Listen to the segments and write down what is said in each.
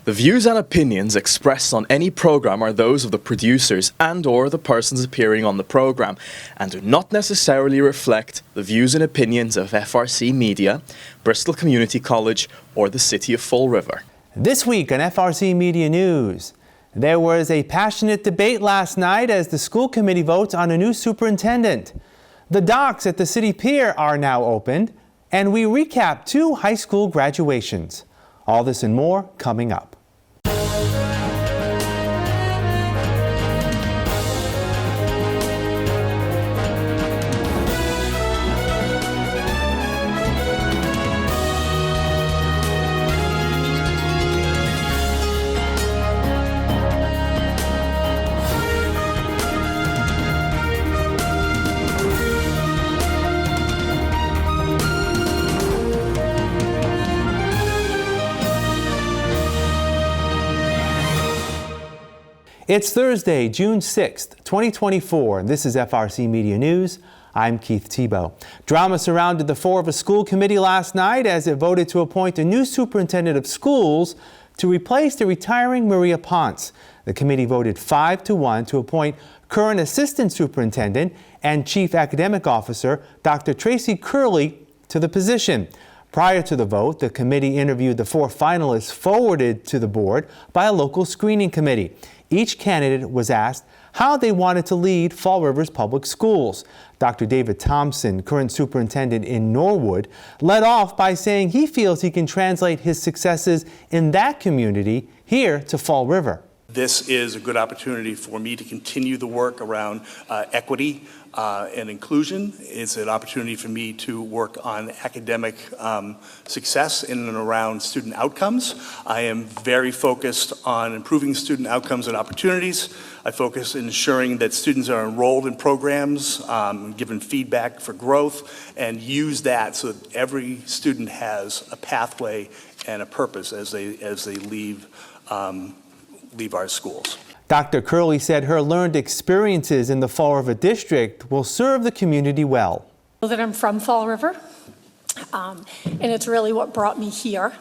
The views and opinions expressed on any program are those of the producers and/or the persons appearing on the program and do not necessarily reflect the views and opinions of FRCMedia, Bristol Community College, or the City of Fall River. This week on FRCmedia News, there was a passionate debate last night as the school committee votes on a new superintendent. The docks at the City Pier are now opened, and we recap 2 high school graduations. All this and more coming up. It's Thursday, June 6th, 2024, and this is FRCmedia News. I'm Keith Tebow. Drama surrounded the floor of a school committee last night as it voted to appoint a new superintendent of schools to replace the retiring Maria Ponce. The committee voted 5-1 to appoint current assistant superintendent and chief academic officer Dr. Tracy Curley to the position. Prior to the vote, the committee interviewed the 4 finalists forwarded to the board by a local screening committee. Each candidate was asked how they wanted to lead Fall River's public schools. Dr. David Thompson, current superintendent in Norwood, led off by saying he feels he can translate his successes in that community here to Fall River. This is a good opportunity for me to continue the work around equity and inclusion. It's an opportunity for me to work on academic success in and around student outcomes. I am very focused on improving student outcomes and opportunities. I focus on ensuring that students are enrolled in programs, given feedback for growth, and use that so that every student has a pathway and a purpose as they leave our schools. Dr. Curley said her learned experiences in the Fall River district will serve the community well. That I'm from Fall River, and it's really what brought me here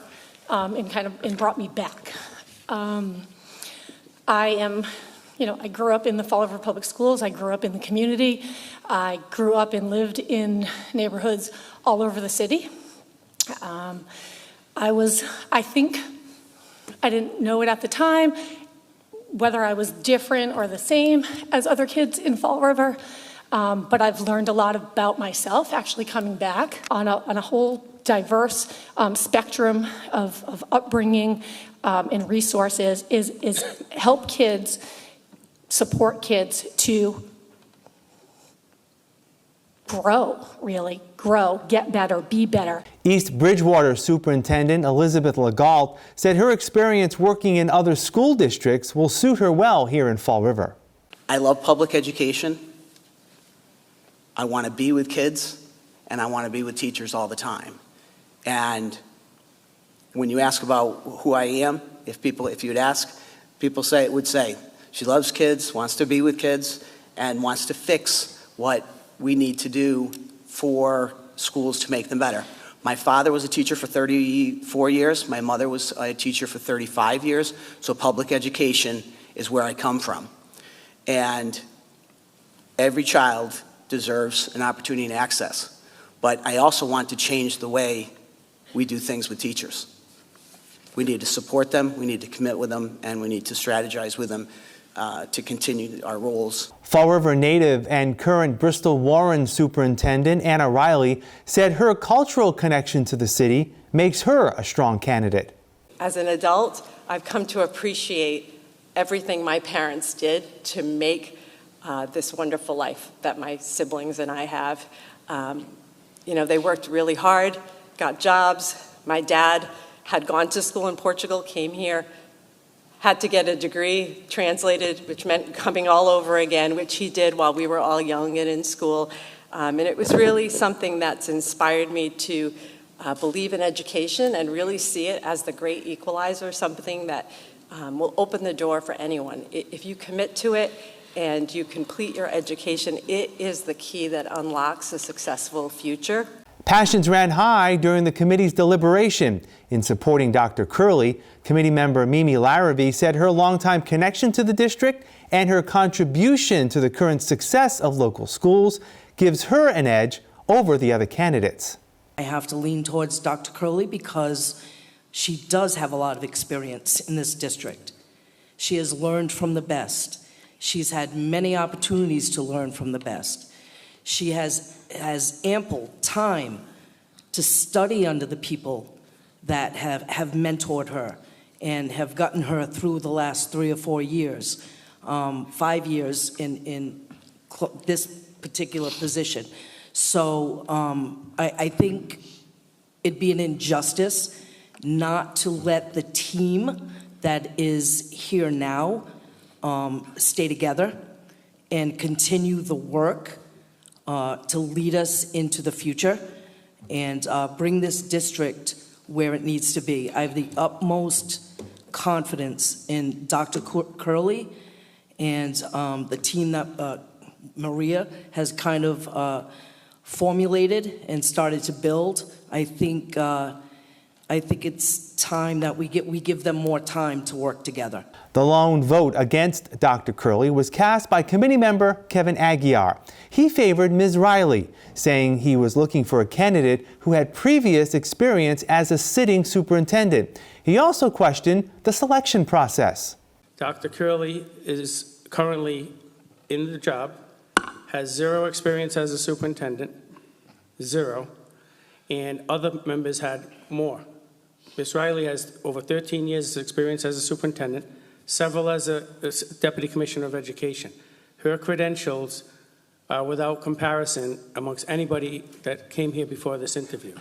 and brought me back. I grew up in the Fall River Public Schools. I grew up in the community. I grew up and lived in neighborhoods all over the city. I think I didn't know it at the time, whether I was different or the same as other kids in Fall River, but I've learned a lot about myself actually coming back on a whole diverse spectrum of upbringing and resources is help kids, support kids to grow, get better, be better. East Bridgewater Superintendent Elizabeth Legault said her experience working in other school districts will suit her well here in Fall River. I love public education. I want to be with kids, and I want to be with teachers all the time. And when you ask about who I am, if you'd ask, people would say she loves kids, wants to be with kids, and wants to fix what we need to do for schools to make them better. My father was a teacher for 34 years. My mother was a teacher for 35 years. So public education is where I come from. And every child deserves an opportunity and access. But I also want to change the way we do things with teachers. We need to support them, we need to commit with them, and we need to strategize with them to continue our roles. Fall River native and current Bristol Warren Superintendent Anna Riley said her cultural connection to the city makes her a strong candidate. As an adult, I've come to appreciate everything my parents did to make this wonderful life that my siblings and I have. They worked really hard, got jobs. My dad had gone to school in Portugal, came here, had to get a degree translated, which meant coming all over again, which he did while we were all young and in school. And it was really something that's inspired me to believe in education and really see it as the great equalizer, something that will open the door for anyone. If you commit to it and you complete your education, it is the key that unlocks a successful future. Passions ran high during the committee's deliberation. In supporting Dr. Curley, committee member Mimi Larrabee said her longtime connection to the district and her contribution to the current success of local schools gives her an edge over the other candidates. I have to lean towards Dr. Curley because she does have a lot of experience in this district. She has learned from the best. She's had many opportunities to learn from the best. She has ample time to study under the people that have mentored her and have gotten her through the last 3 or 4 years, 5 years in this particular position. So I think it'd be an injustice not to let the team that is here now stay together and continue the work to lead us into the future and bring this district where it needs to be. I have the utmost confidence in Dr. Curley and the team that Maria has kind of formulated and started to build. I think it's time that we give them more time to work together. The lone vote against Dr. Curley was cast by committee member Kevin Aguiar. He favored Ms. Riley, saying he was looking for a candidate who had previous experience as a sitting superintendent. He also questioned the selection process. Dr. Curley is currently in the job, has 0 experience as a superintendent, 0, and other members had more. Ms. Riley has over 13 years of experience as a superintendent, several as a deputy commissioner of education. Her credentials are without comparison amongst anybody that came here before this interview.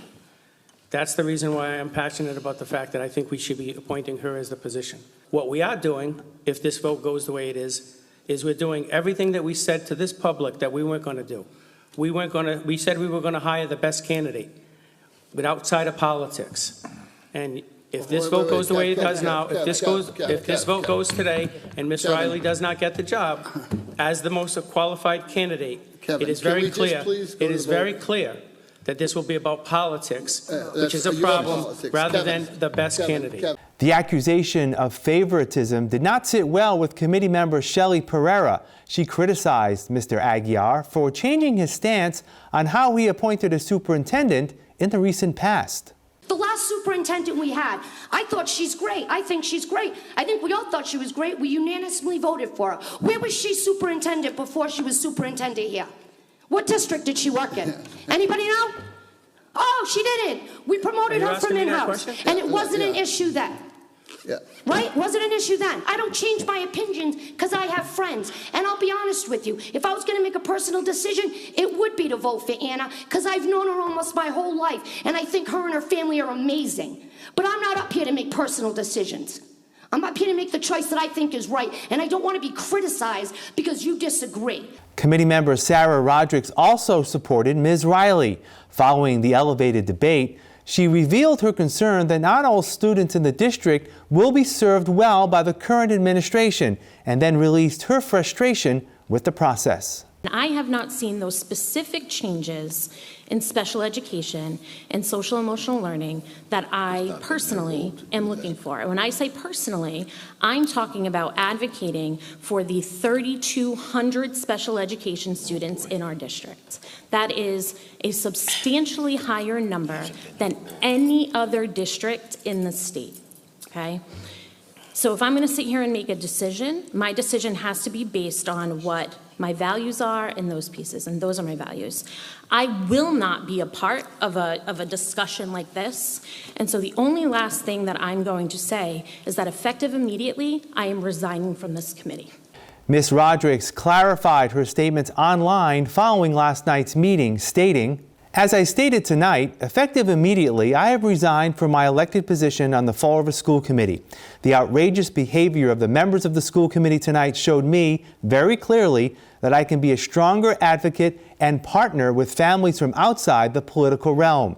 That's the reason why I'm passionate about the fact that I think we should be appointing her as the position. What we are doing, if this vote goes the way it is we're doing everything that we said to this public that we weren't going to do. We said we were going to hire the best candidate, but outside of politics. And if this vote goes the way it does now, if this vote goes today and Ms. Riley does not get the job as the most qualified candidate, it is very clear. It is very clear that this will be about politics, which is a problem, rather than the best candidate. The accusation of favoritism did not sit well with committee member Shelley Pereira. She criticized Mr. Aguiar for changing his stance on how he appointed a superintendent in the recent past. The last superintendent we had, I thought she's great. I think she's great. I think we all thought she was great. We unanimously voted for her. Where was she superintendent before she was superintendent here? What district did she work in? Anybody know? Oh, she didn't. We promoted her from in-house, and it wasn't an issue then. Yeah. Right? Wasn't an issue then. I don't change my opinions because I have friends. And I'll be honest with you, if I was going to make a personal decision, it would be to vote for Anna because I've known her almost my whole life, and I think her and her family are amazing. But I'm not up here to make personal decisions. I'm up here to make the choice that I think is right, and I don't want to be criticized because you disagree. Committee member Sarah Rodrigues also supported Ms. Riley. Following the elevated debate, she revealed her concern that not all students in the district will be served well by the current administration, and then released her frustration with the process. I have not seen those specific changes in special education and social emotional learning that I personally am looking for. And when I say personally, I'm talking about advocating for the 3,200 special education students in our district. That is a substantially higher number than any other district in the state, okay? So if I'm going to sit here and make a decision, my decision has to be based on what my values are and those pieces, and those are my values. I will not be a part of a discussion like this, and so the only last thing that I'm going to say is that effective immediately, I am resigning from this committee. Ms. Rodrigues clarified her statements online following last night's meeting, stating, "As I stated tonight, effective immediately, I have resigned from my elected position on the Fall River School Committee. The outrageous behavior of the members of the school committee tonight showed me very clearly that I can be a stronger advocate and partner with families from outside the political realm.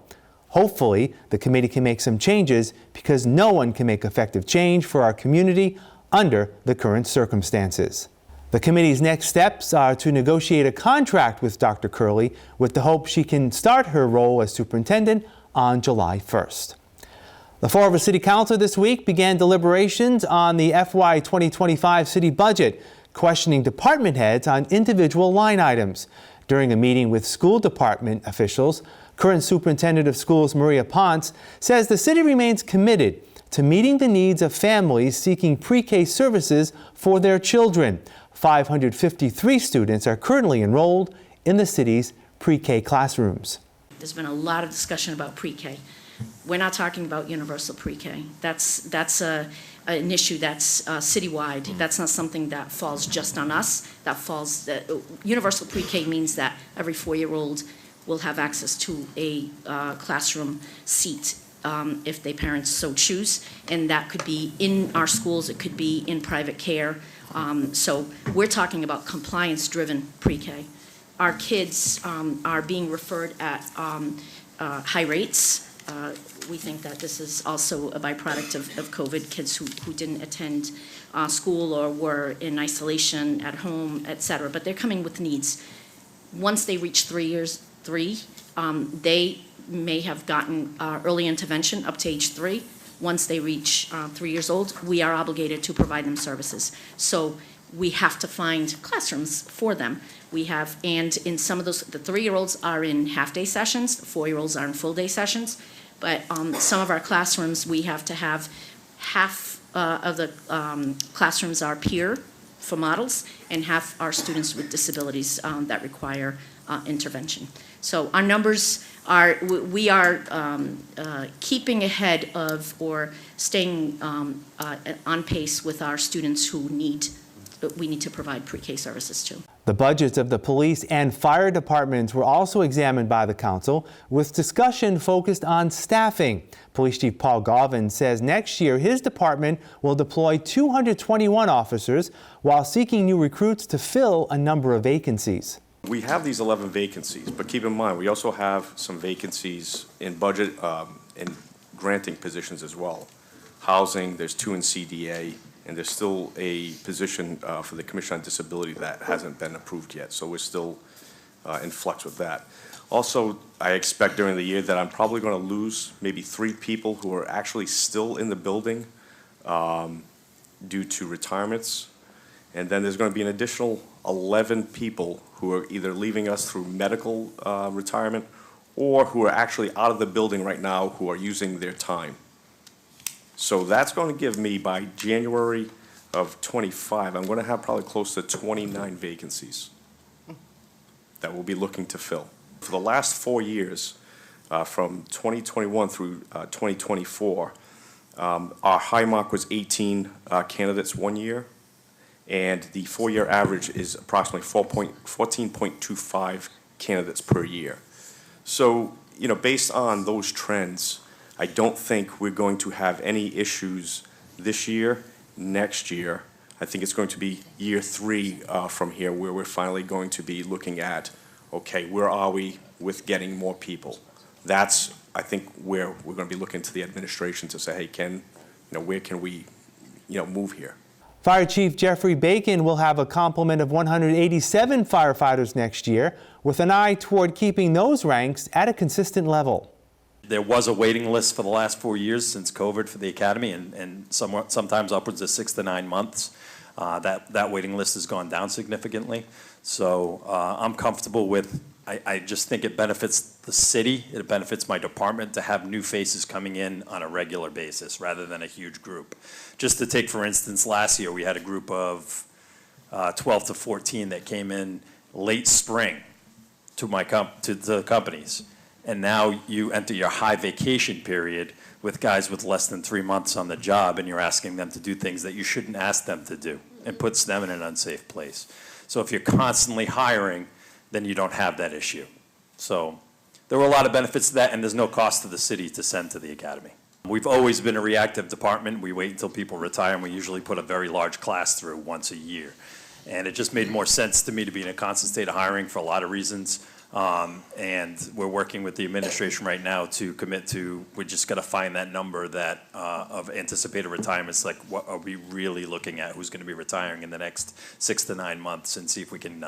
Hopefully, the committee can make some changes because no one can make effective change for our community under the current circumstances." The committee's next steps are to negotiate a contract with Dr. Curley with the hope she can start her role as superintendent on July 1st. The Fall River City Council this week began deliberations on the FY 2025 city budget, questioning department heads on individual line items. During a meeting with school department officials, current superintendent of schools Maria Ponce says the city remains committed to meeting the needs of families seeking pre-K services for their children. 553 students are currently enrolled in the city's pre-K classrooms. There's been a lot of discussion about pre-K. We're not talking about universal pre-K. That's an issue that's citywide. That's not something that falls just on us. That falls. Universal pre-K means that every 4-year-old will have access to a classroom seat if their parents so choose, and that could be in our schools. It could be in private care. So we're talking about compliance-driven pre-K. Our kids are being referred at high rates. We think that this is also a byproduct of COVID, kids who didn't attend school or were in isolation at home, et cetera, but they're coming with needs. Once they reach 3 years, they may have gotten early intervention up to age 3. Once they reach 3 years old, we are obligated to provide them services. So we have to find classrooms for them. We have, and in some of those, the 3-year-olds are in half-day sessions, the 4-year-olds are in full-day sessions. But some of our classrooms, we have to have half of the classrooms are peer for models, and half are students with disabilities that require intervention. So our numbers are, we are keeping ahead of or staying on pace with our students who we need to provide pre-K services to. The budgets of the police and fire departments were also examined by the council, with discussion focused on staffing. Police Chief Paul Galvin says next year his department will deploy 221 officers while seeking new recruits to fill a number of vacancies. We have these 11 vacancies, but keep in mind, we also have some vacancies in budget and granting positions as well. Housing, there's 2 in CDA, and there's still a position for the Commission on Disability that hasn't been approved yet, so we're still in flux with that. Also, I expect during the year that I'm probably going to lose maybe 3 people who are actually still in the building due to retirements, and then there's going to be an additional 11 people who are either leaving us through medical retirement or who are actually out of the building right now who are using their time. So that's going to give me, by January of 25, I'm going to have probably close to 29 vacancies that we'll be looking to fill. For the last 4 years, from 2021 through 2024, our high mark was 18 candidates 1 year, and the 4-year average is approximately 14.25 candidates per year. So, you know, based on those trends, I don't think we're going to have any issues this year. Next year, I think it's going to be year 3 from here where we're finally going to be looking at, okay, where are we with getting more people? That's, I think, where we're going to be looking to the administration to say, hey, where can we, move here? Fire Chief Jeffrey Bacon will have a complement of 187 firefighters next year, with an eye toward keeping those ranks at a consistent level. There was a waiting list for the last 4 years since COVID for the academy, and sometimes upwards of 6 to 9 months. That waiting list has gone down significantly. So I'm comfortable with, I just think it benefits the city, it benefits my department to have new faces coming in on a regular basis rather than a huge group. Just to take, for instance, last year we had a group of 12 to 14 that came in late spring to the companies. And now you enter your high vacation period with guys with less than 3 months on the job, and you're asking them to do things that you shouldn't ask them to do, and puts them in an unsafe place. So if you're constantly hiring, then you don't have that issue. So there were a lot of benefits to that, and there's no cost to the city to send to the academy. We've always been a reactive department. We wait until people retire, and we usually put a very large class through once a year. And it just made more sense to me to be in a constant state of hiring for a lot of reasons. And we're working with the administration right now to commit to, we just got to find that number that of anticipated retirements, like what are we really looking at, who's going to be retiring in the next 6 to 9 months, and see if we can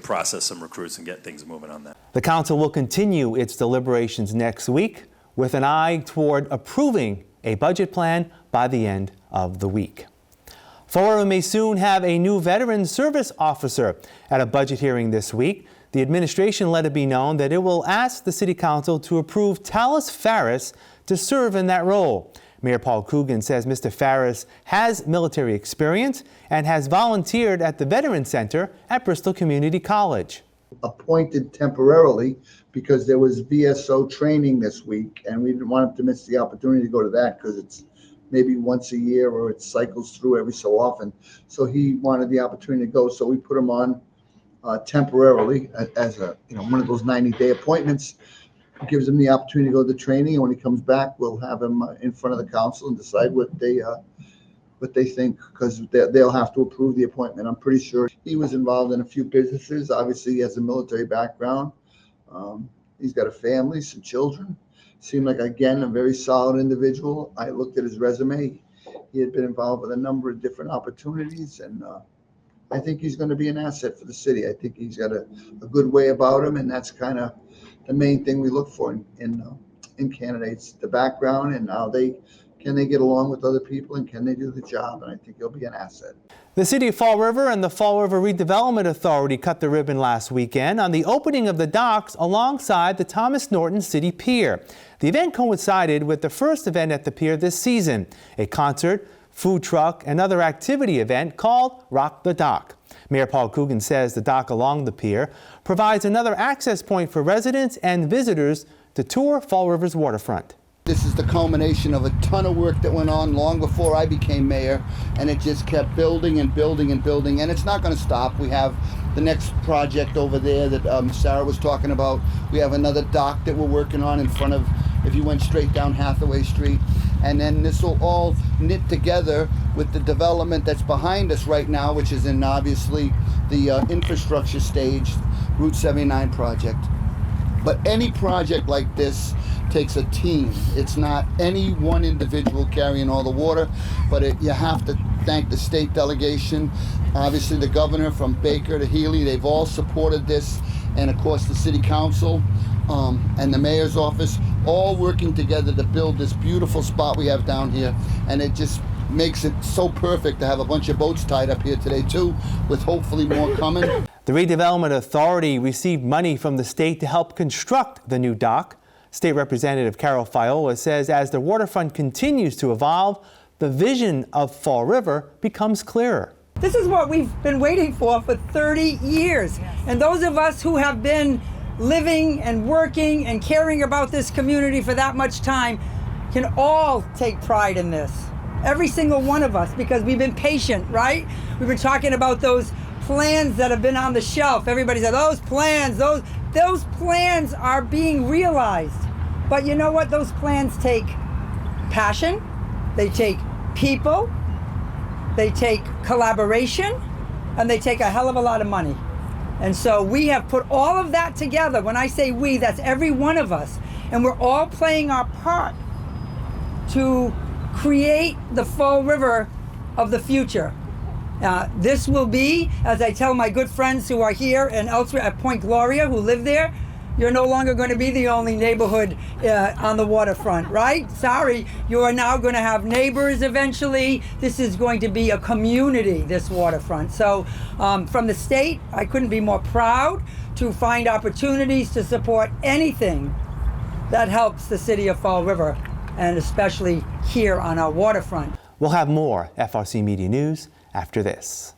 process some recruits and get things moving on that. The council will continue its deliberations next week with an eye toward approving a budget plan by the end of the week. Fall River may soon have a new veteran service officer. At a budget hearing this week, the administration let it be known that it will ask the City Council to approve Talis Farris to serve in that role. Mayor Paul Coogan says Mr. Farris has military experience and has volunteered at the Veterans Center at Bristol Community College. Appointed temporarily because there was VSO training this week, and we didn't want him to miss the opportunity to go to that because it's maybe once a year or it cycles through every so often. So he wanted the opportunity to go, so we put him on temporarily as a one of those 90-day appointments. It gives him the opportunity to go to the training, and when he comes back, we'll have him in front of the council and decide what they think, because they'll have to approve the appointment. I'm pretty sure he was involved in a few businesses. Obviously, he has a military background. He's got a family, some children. Seemed like, again, a very solid individual. I looked at his resume. He had been involved with a number of different opportunities, and I think he's going to be an asset for the city. I think he's got a good way about him, and that's kind of the main thing we look for in candidates: the background and how they get along with other people, and can they do the job. And I think he'll be an asset. The City of Fall River and the Fall River Redevelopment Authority cut the ribbon last weekend on the opening of the docks alongside the Thomas Norton City Pier. The event coincided with the first event at the pier this season, a concert, food truck, and other activity event called Rock the Dock. Mayor Paul Coogan says the dock along the pier provides another access point for residents and visitors to tour Fall River's waterfront. This is the culmination of a ton of work that went on long before I became mayor, and it just kept building and building and building, and it's not going to stop. We have the next project over there that Sarah was talking about. We have another dock that we're working on in front of, if you went straight down Hathaway Street, and then this will all knit together with the development that's behind us right now, which is in obviously the infrastructure stage, Route 79 project. But any project like this takes a team. It's not any one individual carrying all the water, but you have to thank the state delegation, obviously the governor from Baker to Healy. They've all supported this, and of course the city council and the mayor's office, all working together to build this beautiful spot we have down here. And it just makes it so perfect to have a bunch of boats tied up here today too, with hopefully more coming. The Redevelopment Authority received money from the state to help construct the new dock. State Representative Carol Fiola says as the waterfront continues to evolve, the vision of Fall River becomes clearer. This is what we've been waiting for 30 years. And those of us who have been living and working and caring about this community for that much time can all take pride in this. Every single one of us, because we've been patient, right? We've been talking about those plans that have been on the shelf. Everybody said, those plans are being realized. But you know what? Those plans take passion, they take people, they take collaboration, and they take a hell of a lot of money. And so we have put all of that together. When I say we, that's every one of us. And we're all playing our part to create the Fall River of the future. This will be, as I tell my good friends who are here and elsewhere at Point Gloria who live there, you're no longer going to be the only neighborhood on the waterfront, right? Sorry, you are now going to have neighbors eventually. This is going to be a community, this waterfront. So from the state, I couldn't be more proud to find opportunities to support anything that helps the city of Fall River, and especially here on our waterfront. We'll have more FRC Media News after this.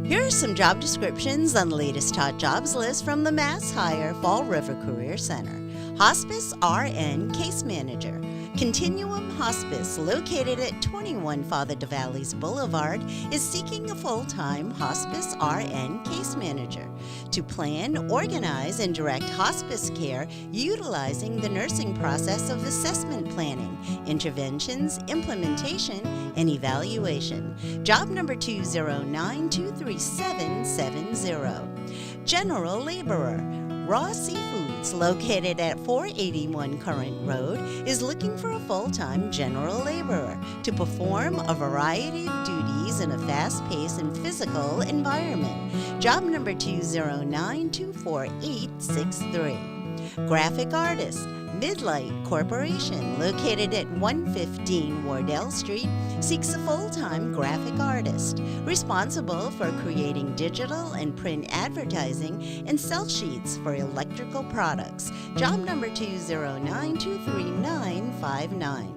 Here are some job descriptions on the latest hot jobs list from the Mass Hire Fall River Career Center. Hospice RN Case Manager. Continuum Hospice, located at 21 Father DeVallis Boulevard, is seeking a full-time Hospice RN Case Manager to plan, organize, and direct hospice care utilizing the nursing process of assessment planning, interventions, implementation, and evaluation. Job number 209-23770. general laborer. Raw Seafoods, located at 481 Current Road, is looking for a full-time general laborer to perform a variety of duties in a fast-paced and physical environment. Job number 209-24863. Graphic artist, Midlight Corporation, located at 115 Wardell Street, seeks a full-time graphic artist responsible for creating digital and print advertising and sell sheets for electrical products. Job number 209-23959.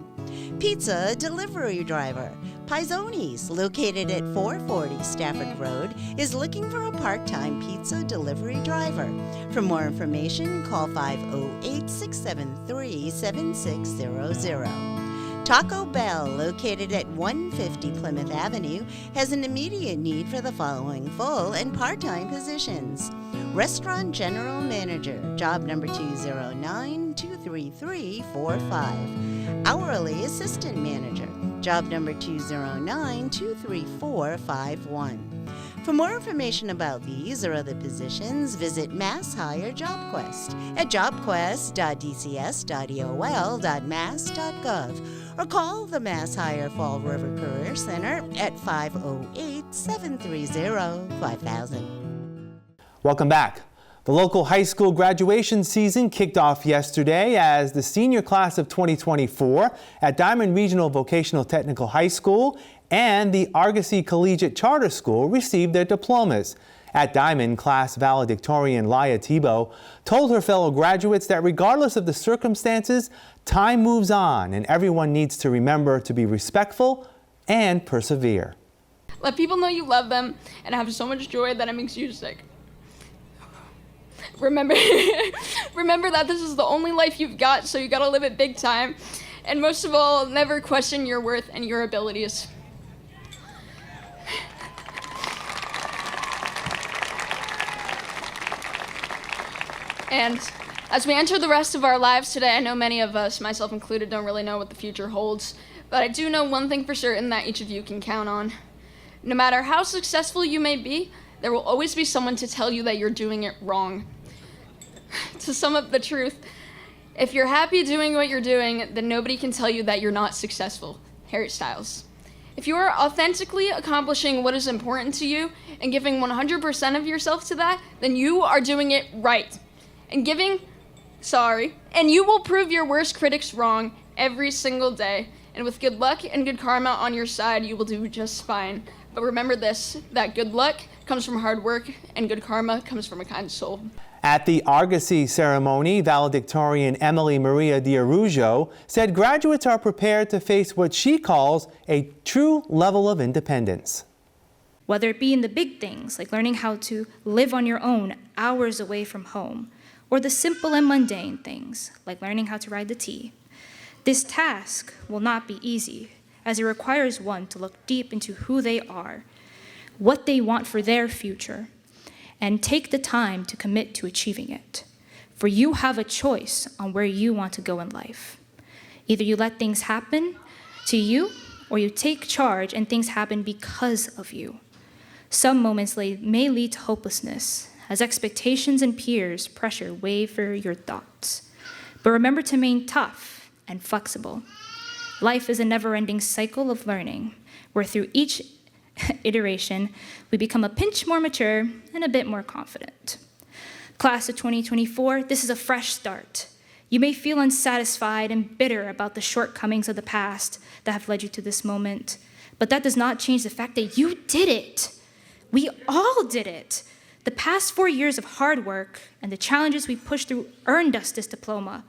Pizza delivery driver. Pizzoni's, located at 440 Stafford Road, is looking for a part-time pizza delivery driver. For more information, call 508-673-7600. Taco Bell, located at 150 Plymouth Avenue, has an immediate need for the following full and part-time positions. Restaurant General Manager, job number 209-23345. Hourly Assistant Manager, job number 209-23451. For more information about these or other positions, visit Mass Hire JobQuest at jobquest.dcs.eol.mass.gov or call the Mass Hire Fall River Career Center at 508-730-5000. Welcome back. The local high school graduation season kicked off yesterday as the senior class of 2024 at Diamond Regional Vocational Technical High School and the Argosy Collegiate Charter School received their diplomas. At Diamond, class valedictorian Laya Tebow told her fellow graduates that regardless of the circumstances, time moves on and everyone needs to remember to be respectful and persevere. Let people know you love them and have so much joy that it makes you sick. Remember that this is the only life you've got, so you gotta live it big time. And most of all, never question your worth and your abilities. And as we enter the rest of our lives today, I know many of us, myself included, don't really know what the future holds. But I do know one thing for certain that each of you can count on. No matter how successful you may be, there will always be someone to tell you that you're doing it wrong. To sum up the truth, if you're happy doing what you're doing, then nobody can tell you that you're not successful. Harry Styles. If you are authentically accomplishing what is important to you and giving 100% of yourself to that, then you are doing it right. And you will prove your worst critics wrong every single day. And with good luck and good karma on your side, you will do just fine. But remember this, that good luck comes from hard work and good karma comes from a kind soul. At the Argosy ceremony, valedictorian Emily Maria D'Arujo said graduates are prepared to face what she calls a true level of independence. Whether it be in the big things, like learning how to live on your own hours away from home, or the simple and mundane things, like learning how to ride the T. This task will not be easy, as it requires one to look deep into who they are, what they want for their future, and take the time to commit to achieving it. For you have a choice on where you want to go in life. Either you let things happen to you, or you take charge and things happen because of you. Some moments may lead to hopelessness, as expectations and peers pressure weigh for your thoughts. But remember to remain tough and flexible. Life is a never-ending cycle of learning, where through each iteration, we become a pinch more mature and a bit more confident. Class of 2024, this is a fresh start. You may feel unsatisfied and bitter about the shortcomings of the past that have led you to this moment, but that does not change the fact that you did it. We all did it. The past 4 years of hard work and the challenges we pushed through earned us this diploma.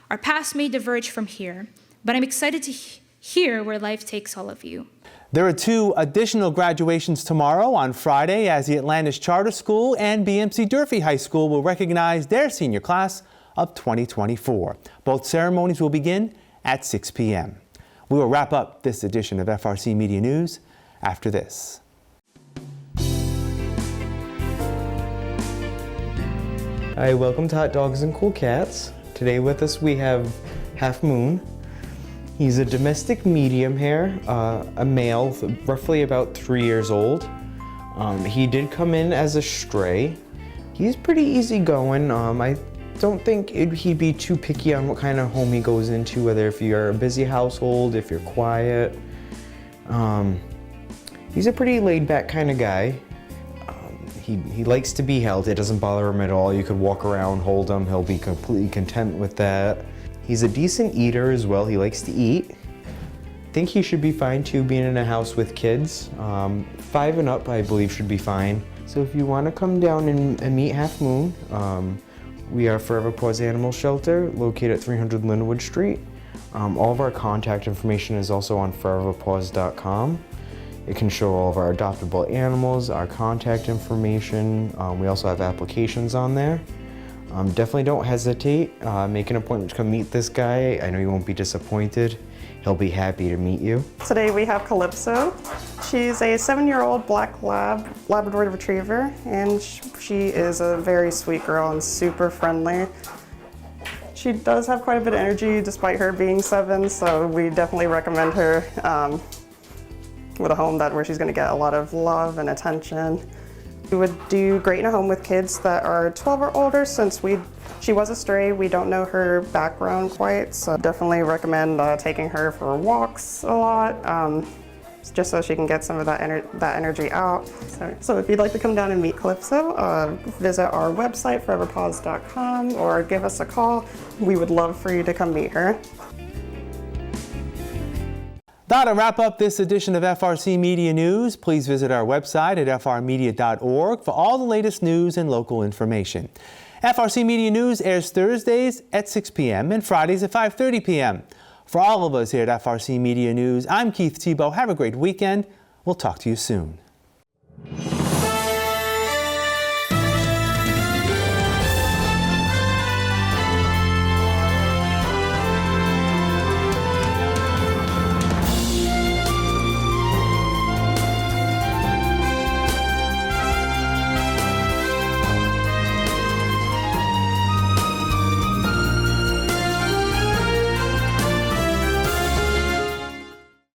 Our paths may diverge from here, but I'm excited to hear where life takes all of you. There are 2 additional graduations tomorrow on Friday as the Atlantis Charter School and BMC Durfee High School will recognize their senior class of 2024. Both ceremonies will begin at 6 p.m. We will wrap up this edition of FRC Media News after this. Hi, welcome to Hot Dogs and Cool Cats. Today with us we have Half Moon. He's a domestic medium hair, a male, roughly about 3 years old. He did come in as a stray. He's pretty easygoing. I don't think he'd be too picky on what kind of home he goes into, whether if you're a busy household, if you're quiet. He's a pretty laid-back kind of guy. He likes to be held. It doesn't bother him at all. You could walk around, hold him. He'll be completely content with that. He's a decent eater as well. He likes to eat. I think he should be fine too, being in a house with kids. 5 and up, I believe, should be fine. So if you want to come down and meet Half Moon, we are Forever Paws Animal Shelter, located at 300 Linwood Street. All of our contact information is also on foreverpaws.com. It can show all of our adoptable animals, our contact information. We also have applications on there. Definitely don't hesitate. Make an appointment to come meet this guy. I know you won't be disappointed. He'll be happy to meet you. Today we have Calypso. She's a 7-year-old black Labrador Retriever, and she is a very sweet girl and super friendly. She does have quite a bit of energy despite her being 7, so we definitely recommend her with a home where she's going to get a lot of love and attention. We would do great in a home with kids that are 12 or older. Since she was a stray, we don't know her background quite, so definitely recommend taking her for walks a lot, just so she can get some of that energy out. So if you'd like to come down and meet Calypso, visit our website, foreverpaws.com, or give us a call. We would love for you to come meet her. That'll wrap up this edition of FRC Media News. Please visit our website at frmedia.org for all the latest news and local information. FRC Media News airs Thursdays at 6 p.m. and Fridays at 5:30 p.m. For all of us here at FRC Media News, I'm Keith Tebow. Have a great weekend. We'll talk to you soon.